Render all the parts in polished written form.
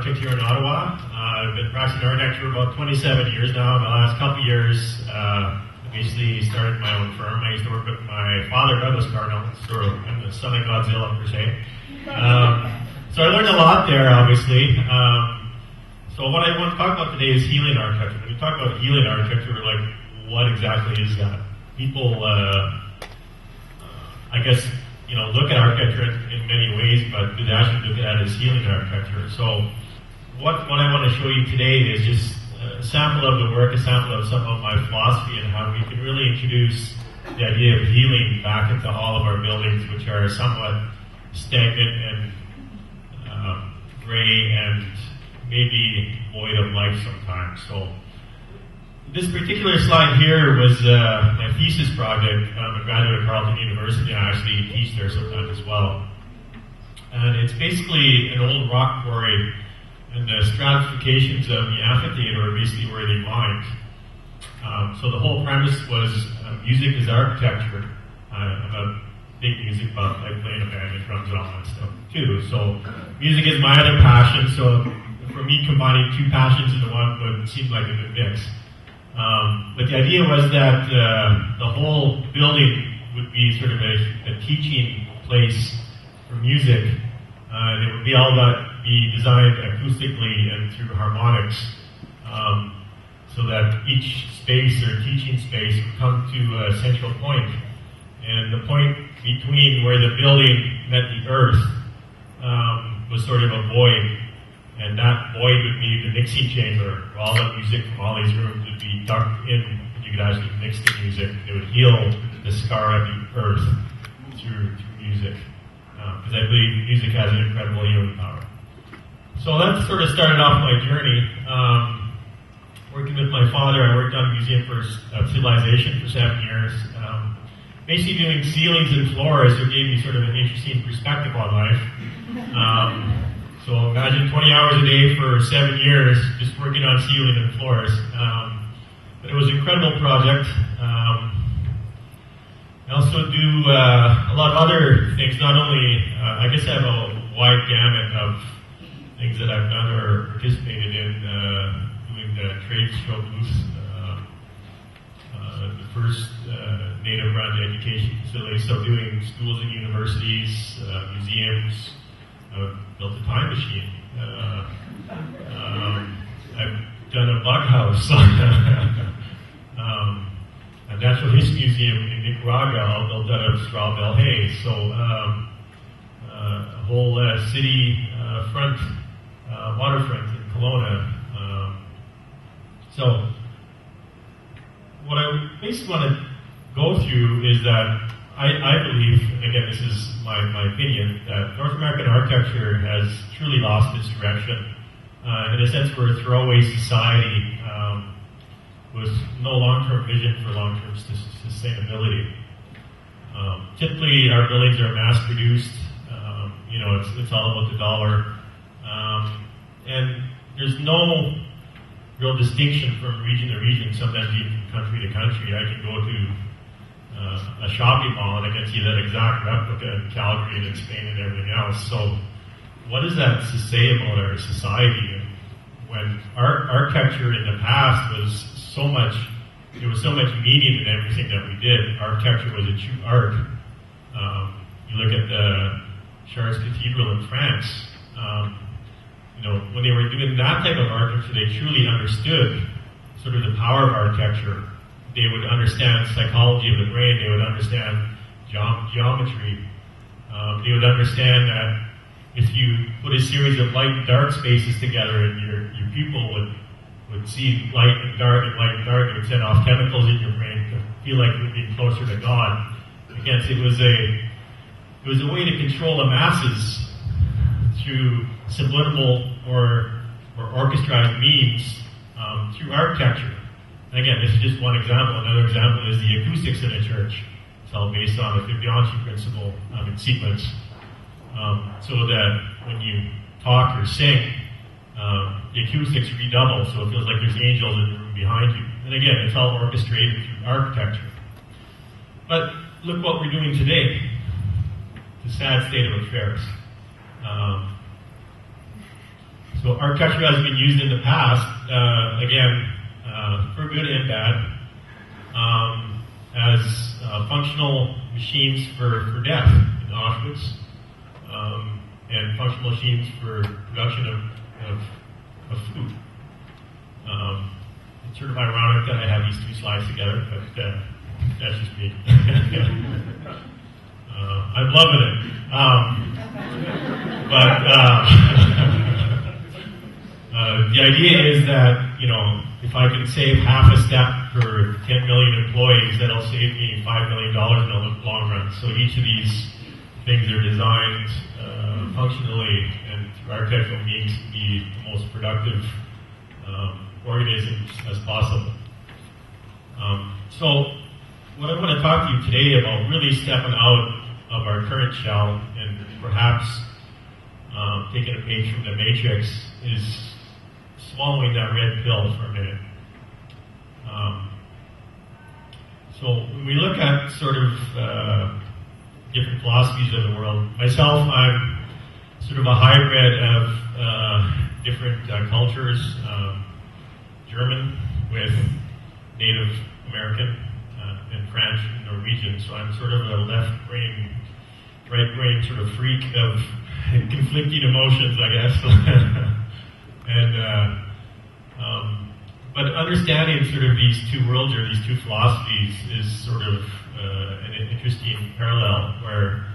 architect here in Ottawa. I've been practicing architecture for about 27 years now. In the last couple of years, I basically started my own firm. I used to work with my father, Douglas Cardinal, sort of I'm the son of Godzilla, per se. So I learned a lot there, obviously. So what I want to talk about today is healing architecture. When we talk about healing architecture, we're like, what exactly is that? People, I guess, look at architecture in many ways, but do they actually look at it as healing architecture? So what I want to show you today is just a sample of the work, a sample of some of my philosophy and how we can really introduce the idea of healing back into all of our buildings, which are somewhat stagnant and gray and maybe void of life sometimes. So this particular slide here was my thesis project. I'm a graduate of Carleton University. I actually teach there sometimes as well. And it's basically an old rock quarry, and the stratifications of the amphitheater are basically where they mined. So the whole premise was music is architecture. I'm a big music buff. I play in a band and drums and all that stuff too. So music is my other passion. So for me, combining two passions into one would seem like a good mix. But the idea was that the whole building would be sort of a teaching place for music. It would be all about be designed acoustically and through harmonics, so that each space or teaching space would come to a central point. And the point between where the building met the earth was sort of a void. And that void would be the mixing chamber, where all the music from all these rooms would be ducked in, and you could actually mix the music. It would heal the scar of the earth through music. Because I believe music has an incredible healing power. So that sort of started off my journey. Working with my father, I worked on a museum for civilization for 7 years. Basically doing ceilings and floors, so it gave me sort of an interesting perspective on life. So imagine 20 hours a day for 7 years just working on ceiling and floors. But it was an incredible project. I also do a lot of other things, not only, I guess I have a wide gamut of things that I've done or participated in, doing the trade show booths, the first native-run education facility, so doing schools and universities, museums. I've built a time machine. I've done a bug house. A natural history museum in Nicaragua, all built out of straw bale hay. So a whole city front, waterfront in Kelowna. So what I basically want to go through is that I believe, and again, this is my opinion, that North American architecture has truly lost its direction. In a sense, we're a throwaway society with no long-term vision for long-term sustainability. Typically, our buildings are mass-produced. It's all about the dollar. And there's no real distinction from region to region, sometimes even country to country. I can go to a shopping mall and I can see that exact replica in Calgary and in Spain and everything else. So what does that say about our society? When architecture in the past was so much, there was so much meaning in everything that we did. Architecture was a true art. You look at the Chartres Cathedral in France, when they were doing that type of architecture, they truly understood sort of the power of architecture. They would understand psychology of the brain. They would understand geometry. They would understand that if you put a series of light and dark spaces together, and your pupil would see light and dark and light and dark, it would set off chemicals in your brain to feel like you're being closer to God. Again, it was a way to control the masses through subliminal or orchestrated means through architecture. Again, this is just one example. Another example is the acoustics in a church. It's all based on the Fibonacci principle in sequence. So that when you talk or sing, the acoustics redouble, so it feels like there's angels in the room behind you. And again, it's all orchestrated through architecture. But look what we're doing today. It's a sad state of affairs. So So architecture has been used in the past, again, for good and bad, as functional machines for death in Auschwitz, and functional machines for production of food. It's sort of ironic that I have these two slides together, but that's just me. I'm loving it. The idea is that, if I can save half a step for 10 million employees, that'll save me $5 million in the long run. So each of these things are designed functionally and through architectural means to be the most productive organisms as possible. So what I want to talk to you today about, really stepping out of our current shell and perhaps taking a page from the Matrix, is swallowing that red pill for a minute. So when we look at sort of different philosophies of the world, myself, I'm sort of a hybrid of different cultures, German with Native American and French and Norwegian. So I'm sort of a left brain, right brain sort of freak of conflicting emotions, I guess. But understanding sort of these two worlds or these two philosophies is sort of an interesting parallel, where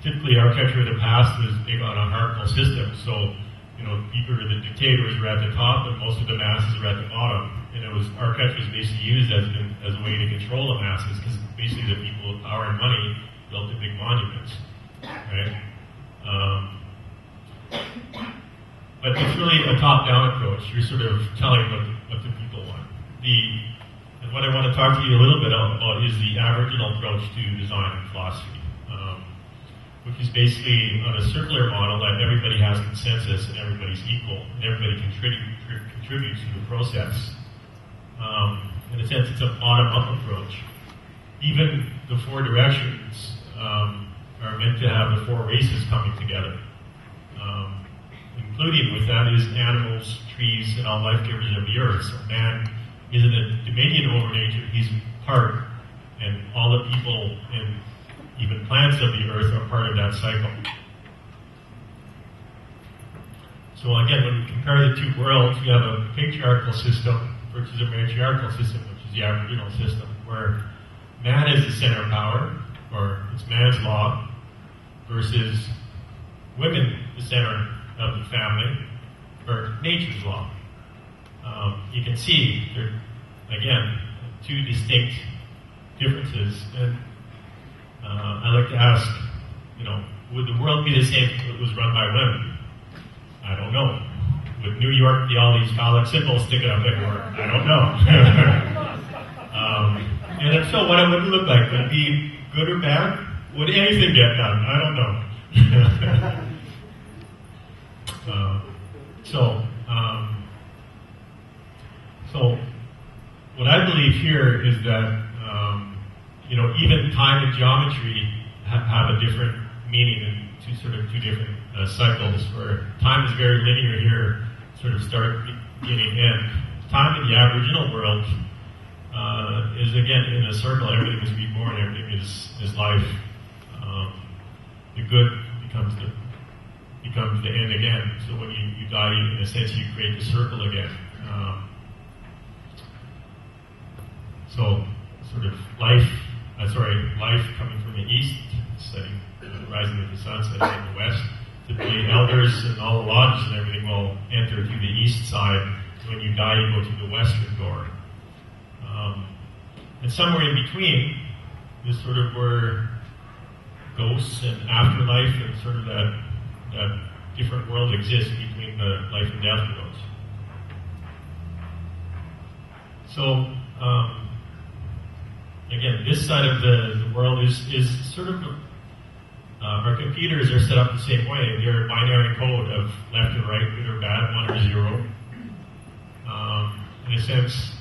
typically architecture of the past was big on a hierarchical system. So, the dictators were at the top and most of the masses were at the bottom. And it was, architecture was basically used as a way to control the masses, because basically the people with power and money built the big monuments, right? But it's really a top-down approach. You're sort of telling what the people want. And what I want to talk to you a little bit about is the Aboriginal approach to design and philosophy, which is basically on a circular model that everybody has consensus and everybody's equal and everybody contributes to the process. In a sense, it's a bottom-up approach. Even the four directions are meant to have the four races coming together. Including with that is animals, trees, and all life givers of the earth. So man isn't a dominion over nature, he's part, and all the people and even plants of the earth are part of that cycle. So again, when we compare the two worlds, we have a patriarchal system versus a matriarchal system, which is the Aboriginal system, where man is the center of power, or it's man's law, versus women, the center of the family, or nature's law. You can see there, again, two distinct differences. And I like to ask, would the world be the same if it was run by women? I don't know. Would New York be all these phallic symbols sticking up everywhere? I don't know. And if so, what it would look like? Would it be good or bad? Would anything get done? I don't know. So what I believe here is that even time and geometry have a different meaning in two different cycles, where time is very linear here, sort of start, beginning, end. Time in the Aboriginal world is again in a circle. Everything is reborn. Everything is life. The good becomes the end again. So when you die, in a sense, you create the circle again. So sort of life coming from the east, setting, rising of the sun, setting in the west. Typically, elders and all the lodges and everything will enter through the east side. When you die, you go through the western door. And somewhere in between is sort of where ghosts and afterlife and sort of that different world exists between the life and death worlds. So, again, this side of the world is sort of, our computers are set up the same way. They're binary code of left or right, good or bad, 1 or 0. In a sense,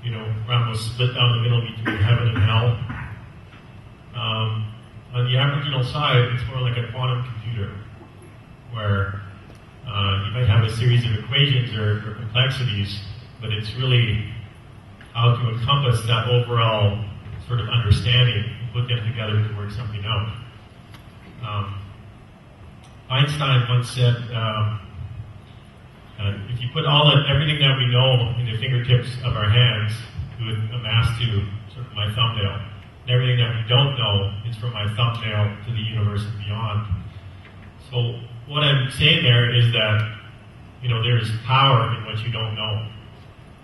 we're almost split down the middle between heaven and hell. On the Aboriginal side, it's more like a quantum computer, where You might have a series of equations or complexities, but it's really how to encompass that overall sort of understanding and put them together to work something out. Einstein once said, if you put everything that we know in the fingertips of our hands, it would amass to sort of my thumbnail. And everything that we don't know is from my thumbnail to the universe and beyond. So what I'm saying there is that, there's power in what you don't know.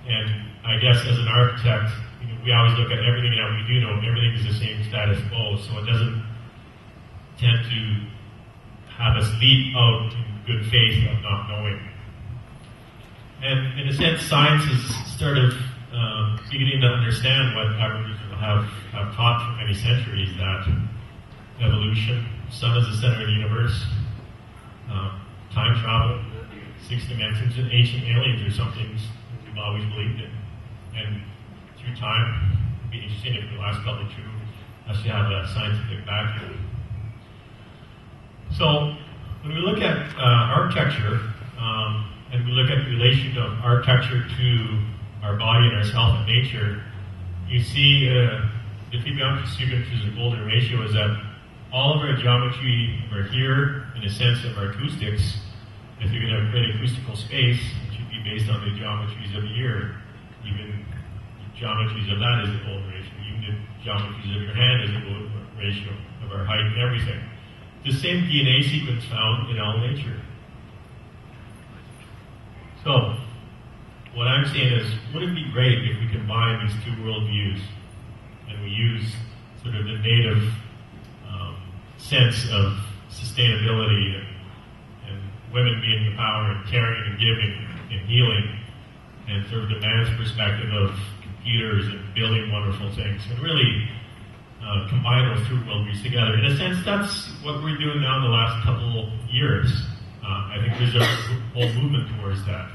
And I guess as an architect, we always look at everything that we do know. Everything is the same status quo, so it doesn't tend to have us leap out in good faith of not knowing. And in a sense, science is sort of beginning to understand what Aboriginal have taught for many centuries, that evolution, sun is the center of the universe, time travel, 6 dimensions, and ancient aliens are something we've always believed in. And through time, it'd be interesting if the last couple true, actually have a scientific background. So when we look at architecture, and we look at the relation of architecture to our body and ourself and nature, you see the Fibonacci and golden ratio is that all of our geometry over here, in a sense of our acoustics, if you're going to create acoustical space, it should be based on the geometries of the ear. Even the geometries of that is a golden ratio. Even the geometries of your hand is a golden ratio of our height and everything. The same DNA sequence found in all nature. So, what I'm saying is, wouldn't it be great if we combine these two worldviews and we use sort of the native sense of sustainability and women being the power and caring and giving and healing, and sort of the man's perspective of computers and building wonderful things, and really combine those two worldviews together. In a sense, that's what we're doing now in the last couple years. I think there's a whole movement towards that.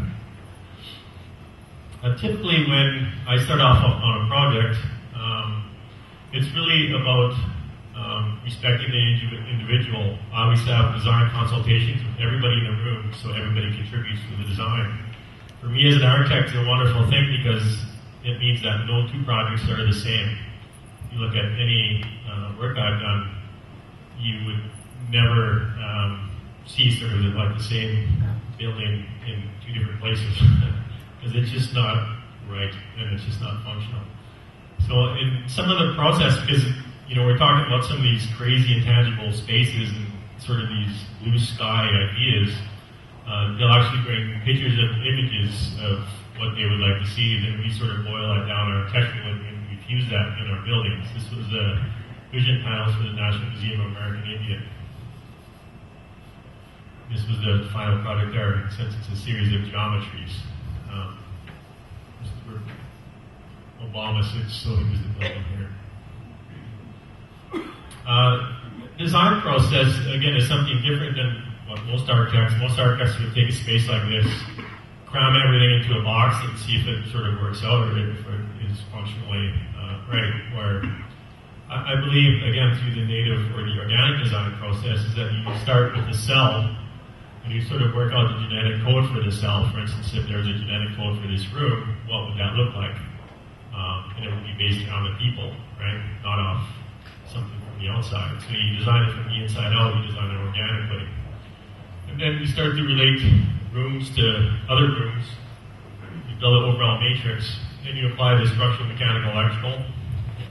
Typically, when I start off on a project, it's really about respecting the individual. I always have design consultations with everybody in the room, so everybody contributes to the design. For me as an architect, it's a wonderful thing because it means that no two projects are the same. If you look at any work I've done, you would never see sort of like the same building in two different places because it's just not right and it's just not functional. So in some of the process, because we're talking about some of these crazy intangible spaces and sort of these blue sky ideas, they'll actually bring pictures of images of what they would like to see, then we sort of boil that down architecturally and we fuse that in our buildings. This was the vision panels for the National Museum of American Indian. This was the final product there, since it's a series of geometries. This is where Obama sits, so he was the building here. Design process, again, is something different than what most architects would take a space like this, cram everything into a box and see if it sort of works out or if it is functionally right. Where I believe, again, through the native or the organic design process, is that you start with the cell and you sort of work out the genetic code for the cell. For instance, if there's a genetic code for this room, what would that look like? And it would be based around the people, right? Not off something from the outside. So you design it from the inside out, you design it organically. And then you start to relate rooms to other rooms. You build an overall matrix. Then you apply the structural, mechanical, electrical,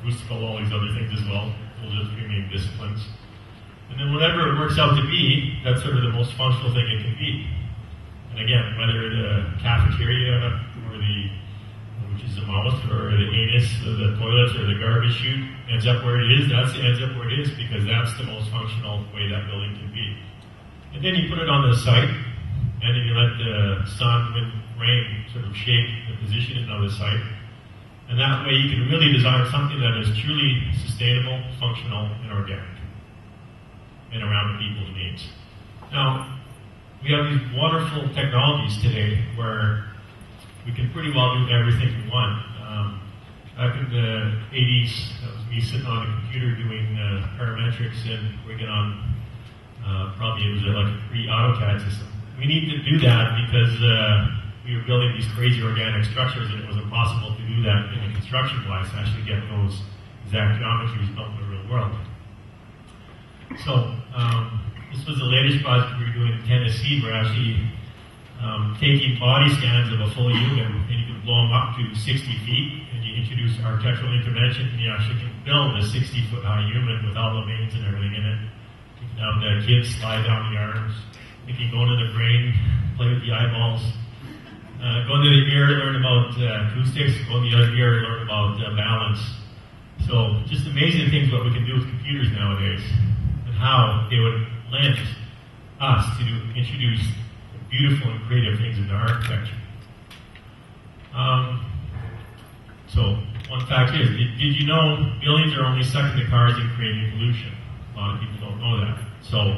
acoustical, all these other things as well. Those are the three main disciplines. And then whatever it works out to be, that's sort of the most functional thing it can be. And again, whether the cafeteria or which is the mouth, or the anus, or the toilets, or the garbage chute ends up where it is, ends up where it is because that's the most functional way that building can be. And then you put it on the site, and then you let the sun, wind, rain sort of shape the positioning of the site. And that way you can really design something that is truly sustainable, functional, and organic, and around people's needs. Now, we have these wonderful technologies today where we can pretty well do everything we want. Back in the 80s, that was me sitting on a computer doing parametrics and working on, probably it was like a pre-AutoCAD system. we need to do that because we were building these crazy organic structures, and it was impossible to do that in a construction wise to actually get those exact geometries built in the real world. So this was the latest project we were doing in Tennessee. We're actually taking body scans of a full human, and you can blow them up to 60 feet, and you introduce architectural intervention, and you actually can build a 60-foot high human with all the veins and everything in it. You can have the kids slide down the arms. You can go into the brain, play with the eyeballs. Go into the ear, learn about acoustics. Go in the other ear, learn about balance. So just amazing things what we can do with computers nowadays, and how they would lend us to introduce beautiful and creative things into architecture. So one fact is, did you know buildings are only sucking the cars and creating pollution? A lot of people don't know that. So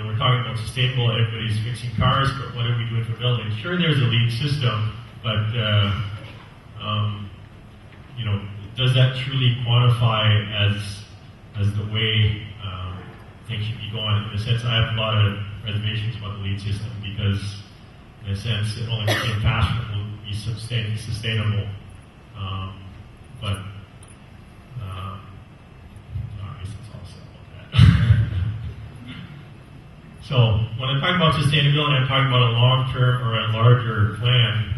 we're talking about sustainable, everybody's fixing cars, but what are we doing for buildings? Sure, there's a LEED system, but does that truly quantify as the way things should be going? In a sense, I have a lot of reservations about the LEED system because, in a sense, it only became fashionable to be sustainable. But I guess it's all said about that. So when I'm talking about sustainability, I'm talking about a long-term or a larger plan.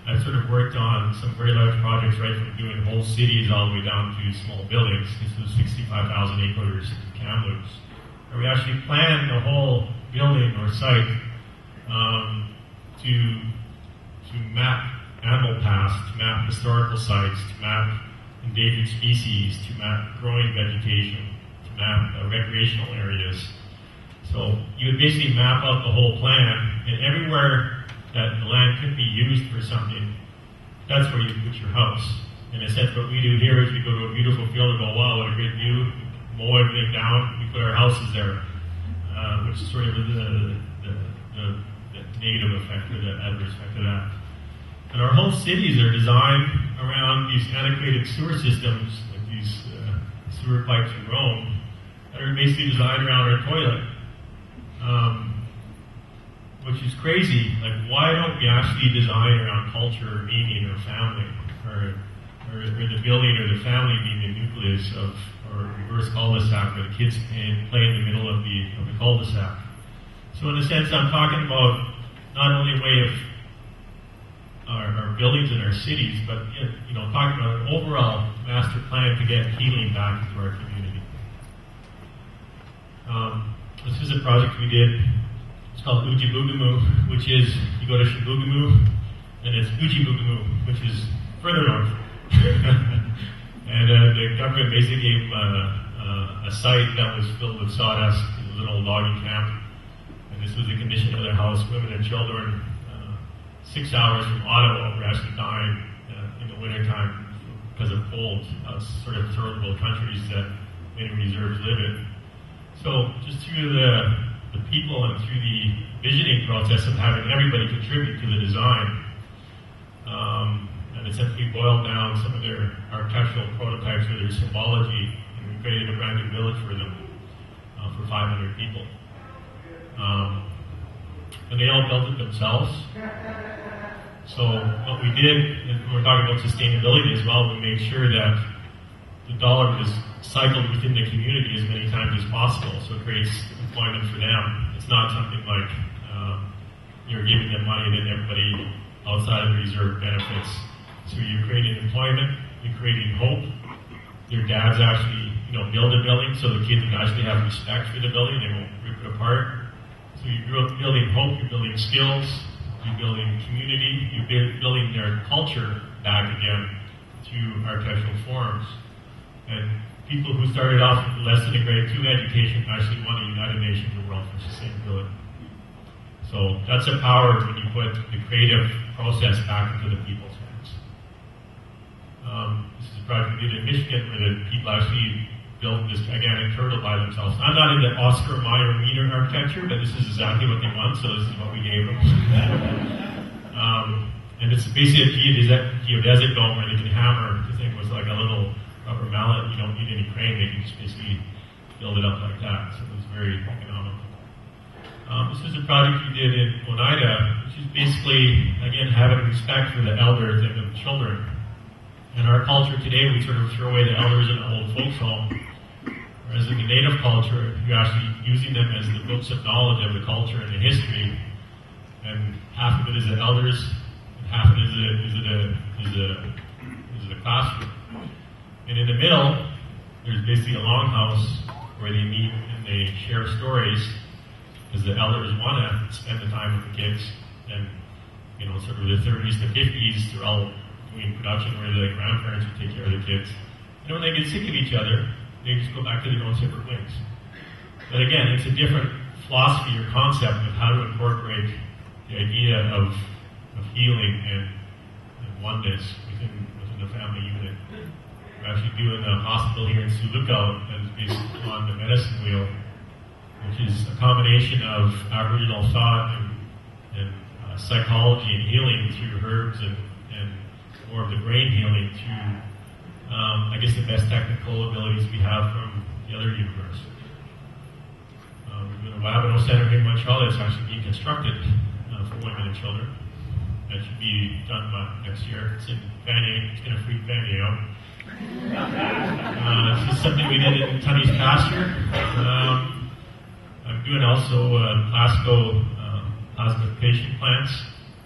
I've sort of worked on some very large projects, right, from doing whole cities all the way down to small buildings. This was 65,000 acres in Kamloops, where we actually planned the whole building or site to map animal paths, to map historical sites, to map endangered species, to map growing vegetation, to map recreational areas. So you would basically map out the whole plan, and everywhere that the land could be used for something, that's where you put your house. In a sense, what we do here is we go to a beautiful field and go, wow, what a great view, mow everything down, we put our houses there, which is sort of the negative effect or the adverse effect of that. And our whole cities are designed around these antiquated sewer systems, like these sewer pipes in Rome, that are basically designed around our toilet. Which is crazy. Like, why don't we actually design around culture or meaning or family, or the building or the family being the nucleus of, or reverse cul-de-sac where the kids can play in the middle of the cul-de-sac. So in a sense, I'm talking about not only a way of our buildings and our cities, but talking about an overall master plan to get healing back into our community. This is a project we did. It's called Ujiboogamoo, which is, you go to Shibugamoo, and it's Ujiboogamoo, which is further north. And the government basically gave a site that was filled with sawdust. It was an old logging camp. And this was the condition of their house. Women and children, 6 hours from Ottawa, were actually dying in the wintertime because of cold. Sort of third world countries that many reserves live in. So just through the people and through the visioning process of having everybody contribute to the design, and essentially boiled down some of their architectural prototypes or their symbology, and we created a brand new village for them, for 500 people. And they all built it themselves. So what we did, and we're talking about sustainability as well, we made sure that the dollar was cycled within the community as many times as possible, so it creates employment for them. It's not something like you're giving them money and then everybody outside of the reserve benefits. So you're creating employment, you're creating hope. Your dads actually, build a building so the kids can actually have respect for the building, they won't rip it apart. So you're building hope, you're building skills, you're building community, you're building their culture back again through architectural forms. And people who started off with less than a grade 2 education actually won the United Nations World for Sustainability. So that's a power when you put the creative process back into the people's hands. This is a project we did in Michigan where the people actually built this gigantic turtle by themselves. I'm not into Oscar Mayer Wiener architecture, but this is exactly what they want, so this is what we gave them. And it's basically a geodesic dome where they can hammer. The thing was like a little rubber mallet. You don't need any crane. They can just basically build it up like that. So it was very economical. This was a project we did in Oneida, which is basically, again, having respect for the elders and the children. In our culture today, we sort of throw away the elders in an old folks home, whereas in the native culture, you're actually using them as the books of knowledge of the culture and the history, and half of it is the elders, and half of it is the classroom. And in the middle, there's basically a longhouse where they meet and they share stories, because the elders want to spend the time with the kids, and sort of the 30s to 50s, they're all doing production where the grandparents would take care of the kids. And when they get sick of each other, they just go back to their own separate ways. But again, it's a different philosophy or concept of how to incorporate the idea of healing and oneness within the family unit. We're actually doing a hospital here in Sioux Lookout that is based on the medicine wheel, which is a combination of Aboriginal thought and psychology and healing through herbs and more of the brain healing through, I guess, the best technical abilities we have from the other universe. We're doing a Wabineau Center here in Montreal that's actually being constructed for women and children. That should be done next year. It's in Vanier. It's going to freak Vanier out. This is something we did in Tunney's pasture. I'm doing also classical plasmification plants.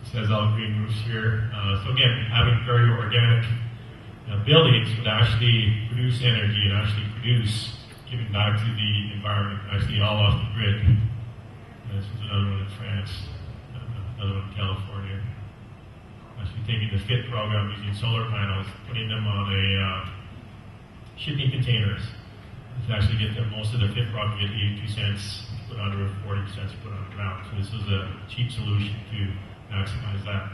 It says all green roofs here. So again, having very organic buildings would actually produce energy and actually produce, giving back to the environment, actually all off the grid. This is another one in France, another one in California. Actually taking the FIT program, using solar panels, putting them on shipping containers. To actually get most of the FIT product, get 82 cents put on the roof, 40 cents put on the ground. So this is a cheap solution to maximize that.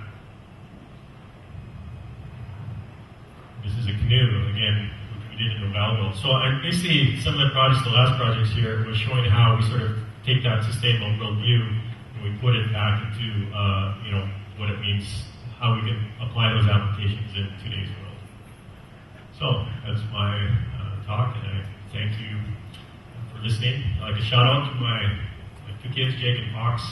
This is a canoe, again, which we did in Belleville. So basically, some of the projects, the last projects here, was showing how we sort of take that sustainable worldview and we put it back into, what it means, how we can apply those applications in today's world. So that's my talk, and I thank you for listening. I'd like to shout out to my two kids, Jake and Fox.